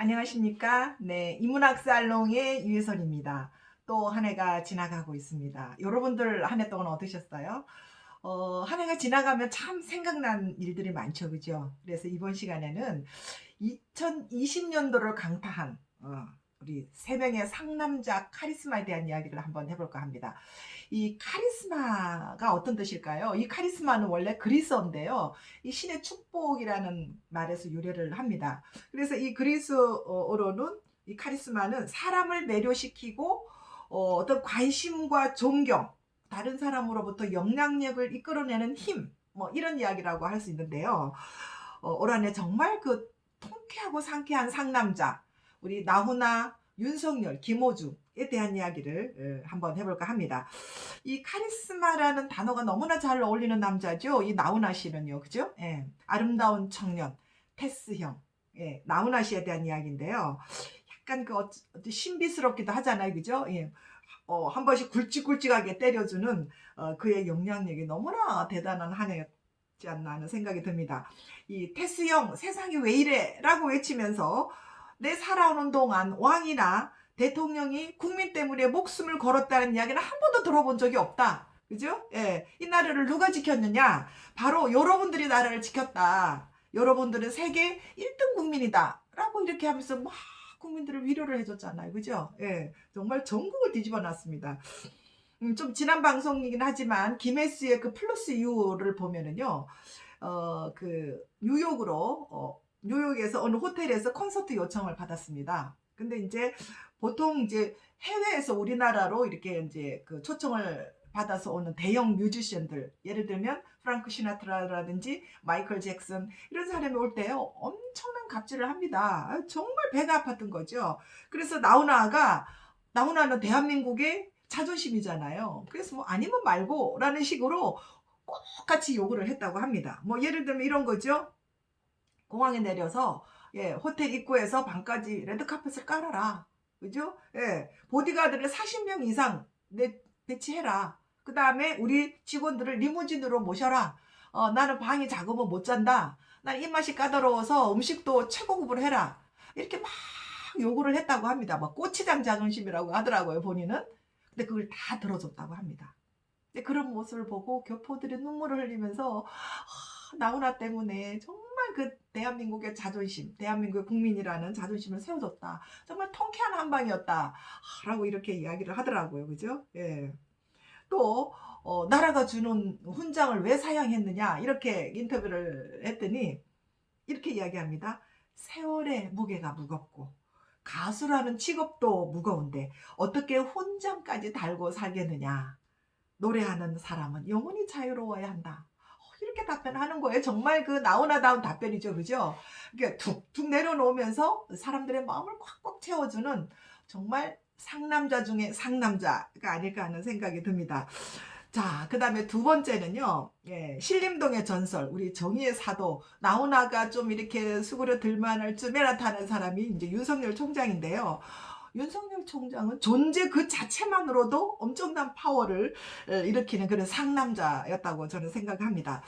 안녕하십니까? 네, 인문학 살롱의 유혜선입니다. 또 한 해가 지나가고 있습니다. 여러분들 한 해 동안 어떠셨어요? 한 해가 지나가면 참 생각난 일들이 많죠, 그죠? 그래서 이번 시간에는 2020년도를 강타한 우리 세 명의 상남자 카리스마에 대한 이야기를 한번 해볼까 합니다. 이 카리스마가 어떤 뜻일까요? 이 카리스마는 원래 그리스어인데요. 이 신의 축복이라는 말에서 유래를 합니다. 그래서 이 그리스어로는 이 카리스마는 사람을 매료시키고 어떤 관심과 존경, 다른 사람으로부터 영향력을 이끌어내는 힘, 뭐 이런 이야기라고 할 수 있는데요. 올 한해 정말 그 통쾌하고 상쾌한 상남자, 우리 나훈아, 윤석열, 김호중에 대한 이야기를 한번 해볼까 합니다. 이 카리스마라는 단어가 너무나 잘 어울리는 남자죠. 이 나훈아 씨는요, 그죠? 예, 아름다운 청년, 테스형, 예, 나훈아 씨에 대한 이야기인데요. 약간 그 신비스럽기도 하잖아요, 그죠? 예, 한 번씩 굵직굵직하게 때려주는 그의 영향력이 너무나 대단한 한 해였지 않나 하는 생각이 듭니다. 이 테스형 세상이 왜 이래 라고 외치면서 내 살아오는 동안 왕이나 대통령이 국민 때문에 목숨을 걸었다는 이야기는 한 번도 들어본 적이 없다. 그죠? 예. 이 나라를 누가 지켰느냐? 바로 여러분들이 나라를 지켰다. 여러분들은 세계 1등 국민이다. 라고 이렇게 하면서 막 국민들을 위로를 해줬잖아요. 그죠? 예. 정말 전국을 뒤집어 놨습니다. 좀 지난 방송이긴 하지만 김혜수의 그 플러스 유를 보면은요. 그 뉴욕에서 어느 호텔에서 콘서트 요청을 받았습니다. 근데 이제 보통 이제 해외에서 우리나라로 이렇게 이제 그 초청을 받아서 오는 대형 뮤지션들, 예를 들면 프랑크 시나트라라든지 마이클 잭슨 이런 사람이 올 때요 엄청난 갑질을 합니다. 정말 배가 아팠던 거죠. 그래서 나훈아는 대한민국의 자존심이잖아요. 그래서 뭐 아니면 말고라는 식으로 똑같이 요구를 했다고 합니다. 뭐 예를 들면 이런 거죠. 공항에 내려서 예, 호텔 입구에서 방까지 레드카펫을 깔아라. 그죠? 예, 보디가드를 40명 이상 배치해라. 그 다음에 우리 직원들을 리무진으로 모셔라. 나는 방이 작으면 못 잔다. 난 입맛이 까다로워서 음식도 최고급으로 해라. 이렇게 막 요구를 했다고 합니다. 뭐 고추장 자존심이라고 하더라고요, 본인은. 근데 그걸 다 들어줬다고 합니다. 근데 그런 모습을 보고 교포들이 눈물을 흘리면서 나훈아 때문에 정말 그 대한민국의 자존심, 대한민국의 국민이라는 자존심을 세워줬다. 정말 통쾌한 한방이었다. 라고 이렇게 이야기를 하더라고요. 그죠? 예. 또 나라가 주는 훈장을 왜 사양했느냐 이렇게 인터뷰를 했더니 이렇게 이야기합니다. 세월의 무게가 무겁고 가수라는 직업도 무거운데 어떻게 훈장까지 달고 살겠느냐. 노래하는 사람은 영원히 자유로워야 한다. 이렇게 답변하는 거예요. 정말 그 나훈아다운 답변이죠. 그죠? 이렇게 툭툭 내려놓으면서 사람들의 마음을 꽉꽉 채워주는 정말 상남자 중에 상남자가 아닐까 하는 생각이 듭니다. 자, 그 다음에 두 번째는요, 예, 신림동의 전설, 우리 정의의 사도, 나훈아가 좀 이렇게 수그려 들만할 쯤에 나타나는 사람이 이제 윤석열 총장인데요. 윤석열 총장은 존재 그 자체만으로도 엄청난 파워를 일으키는 그런 상남자였다고 저는 생각합니다.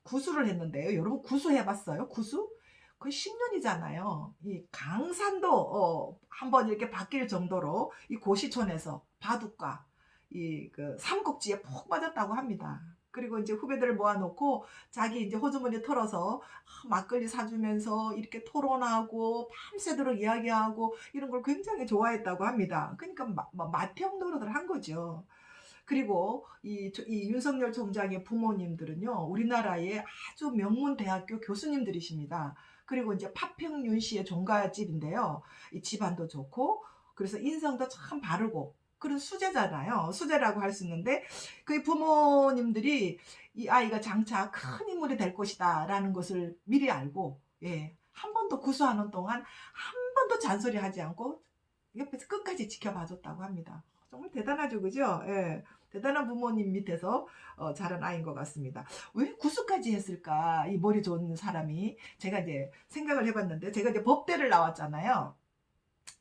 구수를 했는데요. 여러분 구수 해봤어요? 구수? 거의 10년이잖아요. 이 강산도 한번 이렇게 바뀔 정도로 이 고시촌에서 바둑과 이 그 삼국지에 푹 빠졌다고 합니다. 그리고 이제 후배들을 모아놓고 자기 이제 호주머니 털어서 막걸리 사주면서 이렇게 토론하고 밤새도록 이야기하고 이런 걸 굉장히 좋아했다고 합니다. 그러니까 마태형 노릇을 한 거죠. 그리고 이 윤석열 총장의 부모님들은요, 우리나라의 아주 명문 대학교 교수님들이십니다. 그리고 이제 파평윤 씨의 종가집인데요. 이 집안도 좋고, 그래서 인성도 참 바르고, 그런 수제잖아요. 수제라고 할 수 있는데, 그 부모님들이 이 아이가 장차 큰 인물이 될 것이다, 라는 것을 미리 알고, 예, 한 번도 구수하는 동안 한 번도 잔소리 하지 않고, 옆에서 끝까지 지켜봐 줬다고 합니다. 정말 대단하죠, 그죠? 예. 대단한 부모님 밑에서 자란 아이인 것 같습니다. 왜 구수까지 했을까? 이 머리 좋은 사람이. 제가 이제 생각을 해봤는데, 제가 이제 법대를 나왔잖아요.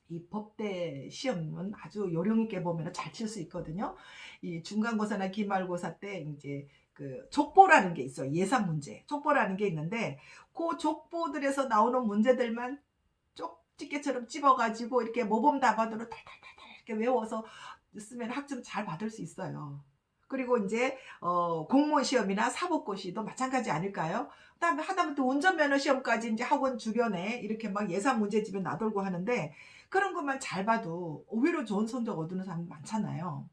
이 법대 시험은 아주 요령 있게 보면 잘 칠 수 있거든요. 이 중간고사나 기말고사 때 이제 그 족보라는 게 있어요. 예상 문제. 족보라는 게 있는데, 그 족보들에서 나오는 문제들만 집게처럼 찝어가지고 이렇게 모범 답안으로 탈탈탈탈 이렇게 외워서 쓰면 학점 잘 받을 수 있어요. 그리고 이제 공무원 시험이나 사법고시도 마찬가지 아닐까요? 그다음에 하다못해 운전면허 시험까지 이제 학원 주변에 이렇게 막 예산 문제집에 놔돌고 하는데 그런 것만 잘 봐도 의외로 좋은 성적 얻는 사람 많잖아요.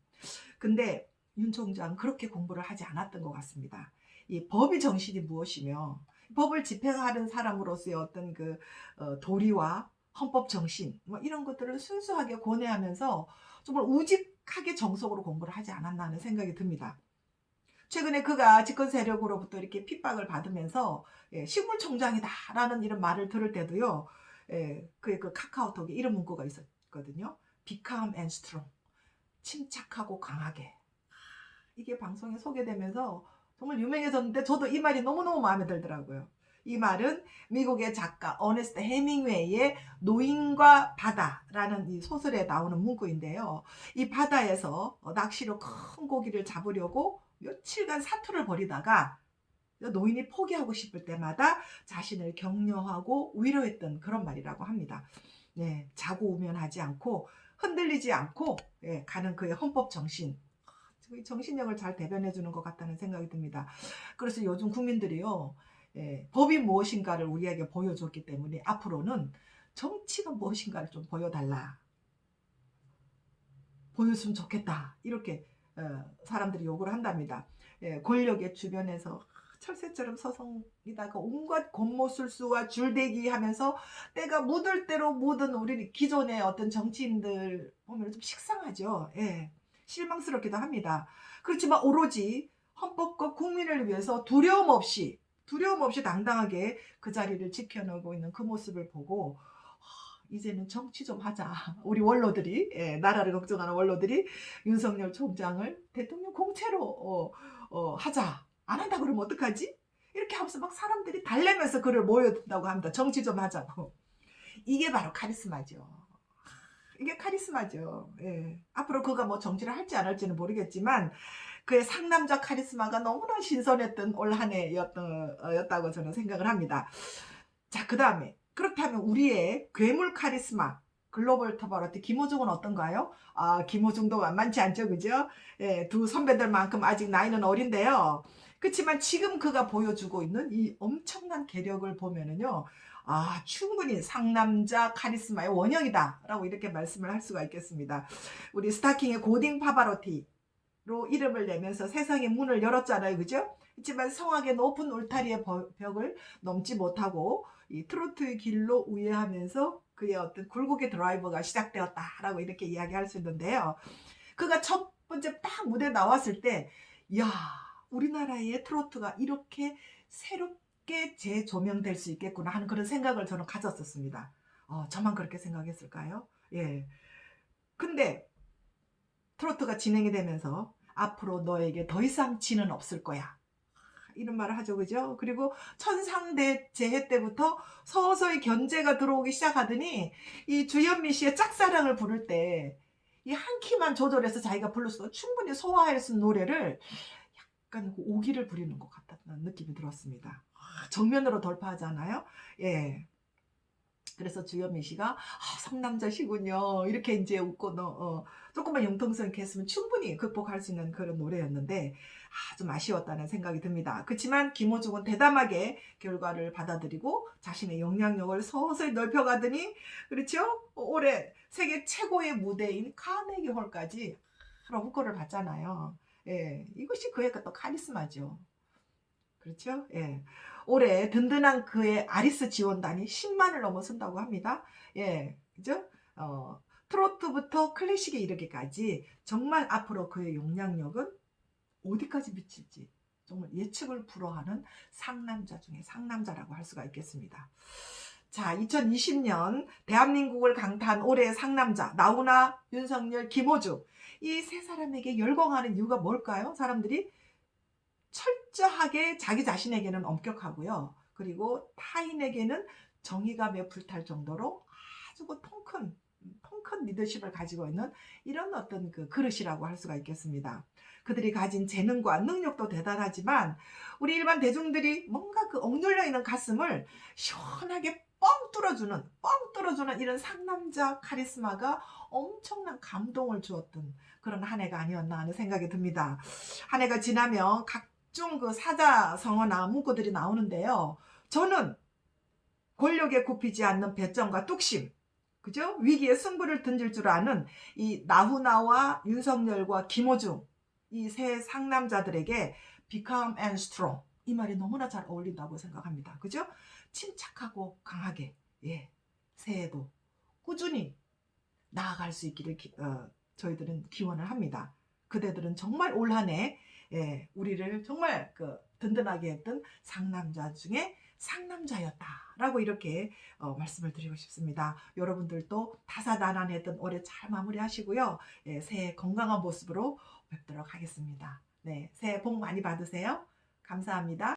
근데 윤 총장 그렇게 공부를 하지 않았던 것 같습니다. 이 법의 정신이 무엇이며 법을 집행하는 사람으로서의 어떤 그 도리와 헌법 정신 뭐 이런 것들을 순수하게 고뇌하면서 정말 우직하게 정석으로 공부를 하지 않았나 하는 생각이 듭니다. 최근에 그가 집권 세력으로부터 이렇게 핍박을 받으면서 식물총장이다라는 이런 말을 들을 때도요. 그의 그 카카오톡에 이런 문구가 있었거든요. Become and strong. 침착하고 강하게. 이게 방송에 소개되면서 정말 유명해졌는데 저도 이 말이 너무너무 마음에 들더라고요. 이 말은 미국의 작가 어네스트 해밍웨이의 노인과 바다라는 이 소설에 나오는 문구인데요. 이 바다에서 낚시로 큰 고기를 잡으려고 며칠간 사투를 벌이다가 노인이 포기하고 싶을 때마다 자신을 격려하고 위로했던 그런 말이라고 합니다. 네, 자고 우면하지 않고 흔들리지 않고 가는 그의 헌법 정신. 정신력을 잘 대변해 주는 것 같다는 생각이 듭니다. 그래서 요즘 국민들이요. 법이 무엇인가를 우리에게 보여줬기 때문에 앞으로는 정치가 무엇인가를 좀 보여달라. 보였으면 좋겠다. 이렇게 사람들이 요구를 한답니다. 권력의 주변에서 철새처럼 서성이다가 온갖 곤모술수와 줄대기 하면서 때가 묻을 대로 묻은 우리 기존의 어떤 정치인들 보면 좀 식상하죠. 실망스럽기도 합니다. 그렇지만 오로지 헌법과 국민을 위해서 두려움 없이 당당하게 그 자리를 지켜내고 있는 그 모습을 보고 이제는 정치 좀 하자. 우리 원로들이 나라를 걱정하는 원로들이 윤석열 총장을 대통령 공채로 하자. 안 한다 그러면 어떡하지? 이렇게 하면서 막 사람들이 달래면서 그를 모여든다고 합니다. 정치 좀 하자고. 이게 바로 카리스마죠. 이게 카리스마죠. 앞으로 그가 뭐 정치를 할지 안 할지는 모르겠지만 그의 상남자 카리스마가 너무나 신선했던 올 한 해였다고 저는 생각을 합니다. 자, 그 다음에 그렇다면 우리의 괴물 카리스마 글로벌 터바로티 김호중은 어떤가요? 김호중도 만만치 않죠, 그죠? 두 선배들만큼 아직 나이는 어린데요. 그렇지만 지금 그가 보여주고 있는 이 엄청난 계력을 보면은요, 충분히 상남자 카리스마의 원형이다라고 이렇게 말씀을 할 수가 있겠습니다. 우리 스타킹의 고딩 파바로티로 이름을 내면서 세상의 문을 열었잖아요, 그죠? 하지만 성악의 높은 울타리의 벽을 넘지 못하고 이 트로트의 길로 우회하면서 그의 어떤 굴곡의 드라이버가 시작되었다라고 이렇게 이야기할 수 있는데요. 그가 첫 번째 딱 무대에 나왔을 때, 야, 우리나라의 트로트가 이렇게 새롭게 재조명될 수 있겠구나 하는 그런 생각을 저는 가졌었습니다. 저만 그렇게 생각했을까요? 근데 트로트가 진행이 되면서 앞으로 너에게 더 이상 지는 없을 거야. 이런 말을 하죠, 그죠? 그리고 천상대제해 때부터 서서히 견제가 들어오기 시작하더니 이 주현미 씨의 짝사랑을 부를 때 이 한 키만 조절해서 자기가 불렀어도 충분히 소화할 수 있는 노래를 약간 오기를 부리는 것 같다는 느낌이 들었습니다. 정면으로 돌파하잖아요. 그래서 주현미 씨가 성남자시군요. 이렇게 이제 웃고 조금만 융통성 있게 했으면 충분히 극복할 수 있는 그런 노래였는데 좀 아쉬웠다는 생각이 듭니다. 그렇지만 김호중은 대담하게 결과를 받아들이고 자신의 영향력을 서서히 넓혀가더니 그렇죠? 올해 세계 최고의 무대인 카네기 홀까지 후보를 받잖아요. 이것이 그의 또 카리스마죠. 그렇죠? 올해 든든한 그의 아리스 지원단이 10만을 넘어선다고 합니다. 그죠? 트로트부터 클래식에 이르기까지 정말 앞으로 그의 용량력은 어디까지 미칠지 정말 예측을 불허하는 상남자 중에 상남자라고 할 수가 있겠습니다. 자, 2020년 대한민국을 강타한 올해의 상남자 나훈아, 윤석열, 김호중 이 세 사람에게 열광하는 이유가 뭘까요? 사람들이 철저하게 자기 자신에게는 엄격하고요. 그리고 타인에게는 정의감에 불탈 정도로 아주 통큰 리더십을 가지고 있는 이런 어떤 그 그릇이라고 할 수가 있겠습니다. 그들이 가진 재능과 능력도 대단하지만 우리 일반 대중들이 뭔가 그 억눌려 있는 가슴을 시원하게 뻥 뻥 뚫어주는 이런 상남자 카리스마가 엄청난 감동을 주었던 그런 한 해가 아니었나 하는 생각이 듭니다. 한 해가 지나면 각종 그 사자성어나 문구들이 나오는데요. 저는 권력에 굽히지 않는 배짱과 뚝심, 그죠? 위기에 승부를 던질 줄 아는 이 나훈아와 윤석열과 김어중, 이 세 상남자들에게 become and strong, 이 말이 너무나 잘 어울린다고 생각합니다. 그죠? 침착하고 강하게, 예, 새해도 꾸준히 나아갈 수 있기를 저희들은 기원을 합니다. 그대들은 정말 올 한 해, 예, 우리를 정말 든든하게 했던 상남자 중에 상남자였다라고 이렇게 말씀을 드리고 싶습니다. 여러분들도 다사다난했던 올해 잘 마무리하시고요. 예, 새해 건강한 모습으로 뵙도록 하겠습니다. 네, 새해 복 많이 받으세요. 감사합니다.